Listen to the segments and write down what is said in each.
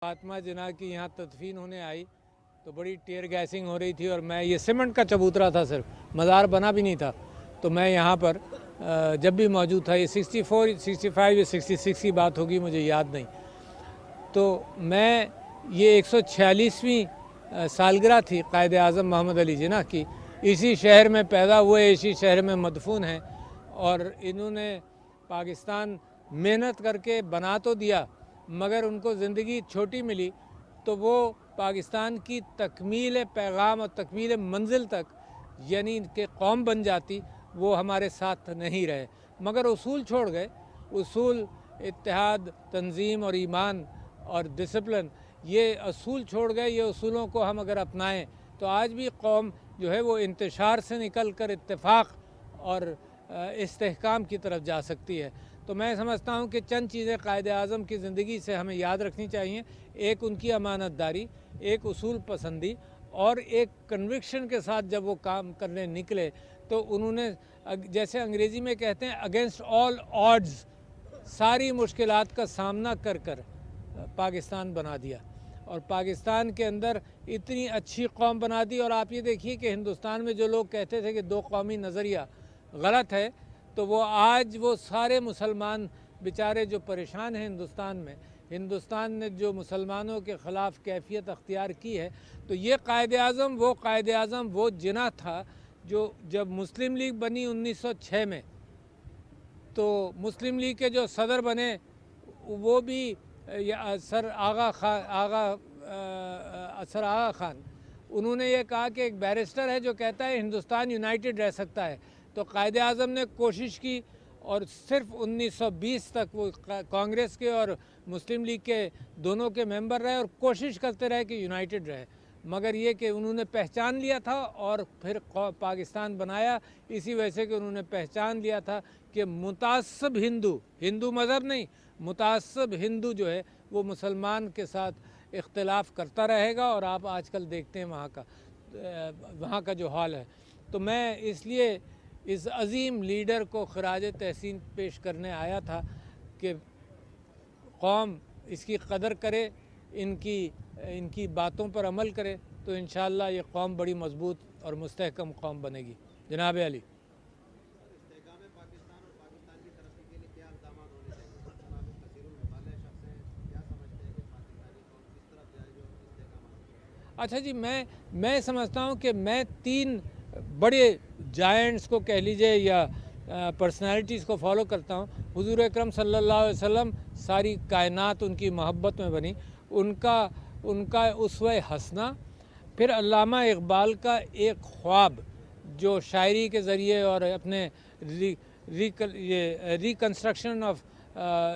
फातिमा जिन्ना की यहाँ तदफीन होने आई तो बड़ी टीयर गैसिंग हो रही थी और मैं ये सीमेंट का चबूतरा था, सिर्फ मज़ार बना भी नहीं था। तो मैं यहाँ पर जब भी मौजूद था, ये 64, 65 या 66 की बात होगी, मुझे याद नहीं। तो मैं ये 146वीं सालगिरह थी कायद आज़म मोहम्मद अली जिन्ना की। इसी शहर में पैदा हुए, इसी शहर में मदफून हैं और इन्होंने पाकिस्तान मेहनत करके बना तो दिया, मगर उनको ज़िंदगी छोटी मिली तो वो पाकिस्तान की तकमील पैगाम और तकमील मंजिल तक यानी कि कौम बन जाती, वो हमारे साथ नहीं रहे, मगर उसूल छोड़ गए। उसूल, इत्तेहाद, तंजीम और ईमान और डिसिप्लिन, ये असूल छोड़ गए। ये असूलों को हम अगर अपनाएं तो आज भी कौम जो है वो इंतशार से निकल कर इत्तेफाक और इस्तेहकाम की तरफ जा सकती है। तो मैं समझता हूँ कि चंद चीज़ें कायद आज़म की ज़िंदगी से हमें याद रखनी चाहिए। एक उनकी अमानतदारी, एक उसूल पसंदी और एक कन्विक्शन के साथ जब वो काम करने निकले तो उन्होंने, जैसे अंग्रेज़ी में कहते हैं, अगेंस्ट ऑल ऑड्स, सारी मुश्किलात का सामना कर कर पाकिस्तान बना दिया और पाकिस्तान के अंदर इतनी अच्छी कौम बना दी। और आप ये देखिए कि हिंदुस्तान में जो लोग कहते थे कि दो कौमी नज़रिया गलत है, तो वो आज वो सारे मुसलमान बेचारे जो परेशान हैं हिंदुस्तान में, हिंदुस्तान ने जो मुसलमानों के ख़िलाफ़ कैफियत अख्तियार की है, तो ये कायद आज़म वो जिन्ना था जो जब मुस्लिम लीग बनी 1906 में, तो मुस्लिम लीग के जो सदर बने वो भी सर आगा खान, उन्होंने ये कहा कि एक बैरिस्टर है जो कहता है हिंदुस्तान यूनाइटेड रह सकता है। तो कायद आज़म ने कोशिश की और सिर्फ 1920 तक वो कांग्रेस के और मुस्लिम लीग के दोनों के मेंबर रहे और कोशिश करते रहे कि यूनाइटेड रहे, मगर ये कि उन्होंने पहचान लिया था और फिर पाकिस्तान बनाया इसी वजह से कि उन्होंने पहचान लिया था कि मुतासब हिंदू मज़हब नहीं, मुतासब हिंदू जो है वो मुसलमान के साथ इख्तिलाफ़ करता रहेगा। और आप आजकल देखते हैं वहाँ का जो हाल है। तो मैं इसलिए इस अज़ीम लीडर को ख़राज तहसीन पेश करने आया था कि कौम इसकी कदर करे, इनकी बातों पर अमल करे, तो इंशाअल्लाह ये कौम बड़ी मजबूत और मुस्तहकम कौम बनेगी। जनाब अली, अच्छा जी, मैं समझता हूँ कि मैं तीन बड़े जायंट्स को कह लीजिए या पर्सनालिटीज़ को फॉलो करता हूँ। हुजूर अकरम सल्लल्लाहु अलैहि वसल्लम, सारी कायनात उनकी मोहब्बत में बनी, उनका उसवे हसना, फिर अल्लामा इकबाल का एक ख्वाब जो शायरी के ज़रिए और अपने रिकन्स्ट्रक्शन ऑफ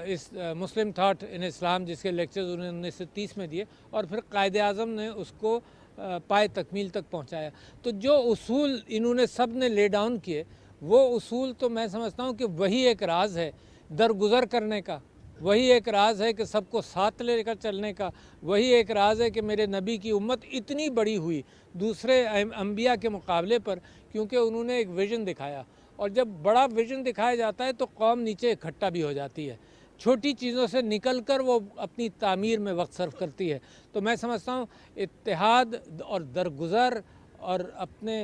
इस मुस्लिम थाट इन इस्लाम, जिसके लेक्चर्स उन्होंने 1930 में दिए, और फिर कायद आज़म ने उसको पाए तकमील तक पहुंचाया। तो जो उसूल इन्होंने सब ने ले डाउन किए, वो उसूल तो मैं समझता हूं कि वही एक राज है दरगुज़र करने का, वही एक राज है कि सबको साथ लेकर चलने का, वही एक राज है कि मेरे नबी की उम्मत इतनी बड़ी हुई दूसरे अंबिया के मुकाबले पर, क्योंकि उन्होंने एक विज़न दिखाया। और जब बड़ा विज़न दिखाया जाता है तो कौम नीचे इकट्ठा भी हो जाती है, छोटी चीज़ों से निकल कर वो अपनी तामीर में वक्त सर्फ करती है। तो मैं समझता हूँ इत्तेहाद और दरगुज़र और अपने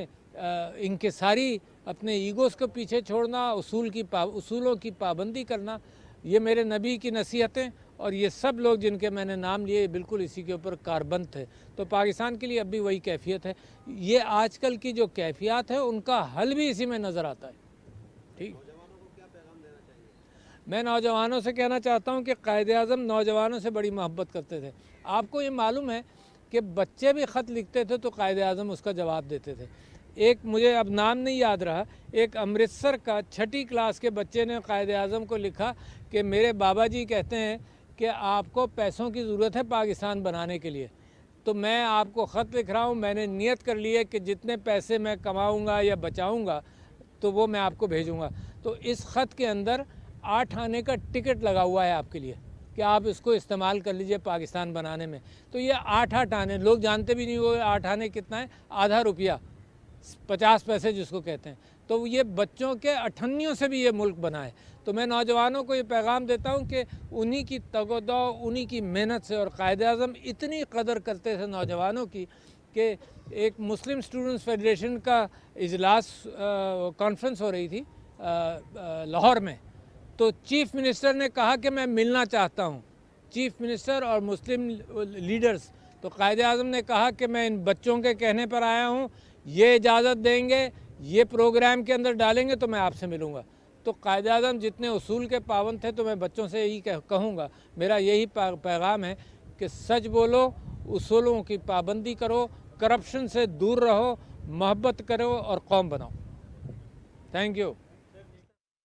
इंकिसारी, अपने ईगोज़ को पीछे छोड़ना, उसूलों की पाबंदी करना, ये मेरे नबी की नसीहतें और ये सब लोग जिनके मैंने नाम लिए बिल्कुल इसी के ऊपर कारबंद थे। तो पाकिस्तान के लिए अब भी वही कैफियत है। ये आजकल की जो कैफियत है उनका हल भी इसी में नज़र आता है। ठीक, मैं नौजवानों से कहना चाहता हूँ कि कायद आज़म नौजवानों से बड़ी मोहब्बत करते थे। आपको ये मालूम है कि बच्चे भी ख़त लिखते थे तो कायद आज़म उसका जवाब देते थे। एक, मुझे अब नाम नहीं याद रहा, एक अमृतसर का 6ठी क्लास के बच्चे ने कायद आज़म को लिखा कि मेरे बाबा जी कहते हैं कि आपको पैसों की ज़रूरत है पाकिस्तान बनाने के लिए, तो मैं आपको ख़त लिख रहा हूँ, मैंने नियत कर ली है कि जितने पैसे मैं कमाऊँगा या बचाऊँगा तो वो मैं आपको भेजूँगा। तो इस ख़त के अंदर 8 आने का टिकट लगा हुआ है आपके लिए कि आप इसको इस्तेमाल कर लीजिए पाकिस्तान बनाने में। तो ये 8 आने, लोग जानते भी नहीं हुए 8 आने कितना है, आधा रुपया। 50 पैसे जिसको कहते हैं। तो ये बच्चों के अठन्नियों से भी ये मुल्क बना है। तो मैं नौजवानों को ये पैगाम देता हूँ कि उन्हीं की तगोदो, उन्हीं की मेहनत से, और कायद-ए-आज़म इतनी कदर करते थे नौजवानों की कि एक मुस्लिम स्टूडेंट्स फेडरेशन का इजलास कॉन्फ्रेंस हो रही थी लाहौर में, तो चीफ़ मिनिस्टर ने कहा कि मैं मिलना चाहता हूँ, चीफ़ मिनिस्टर और मुस्लिम लीडर्स। तो कायद-ए-आज़म ने कहा कि मैं इन बच्चों के कहने पर आया हूँ, ये इजाज़त देंगे, ये प्रोग्राम के अंदर डालेंगे तो मैं आपसे मिलूँगा। तो कायद-ए-आज़म जितने उसूल के पाबंद थे, तो मैं बच्चों से यही कहूँगा, मेरा यही पैगाम है कि सच बोलो, उसूलों की पाबंदी करो, करप्शन से दूर रहो, मोहब्बत करो और कौम बनाओ। Thank you.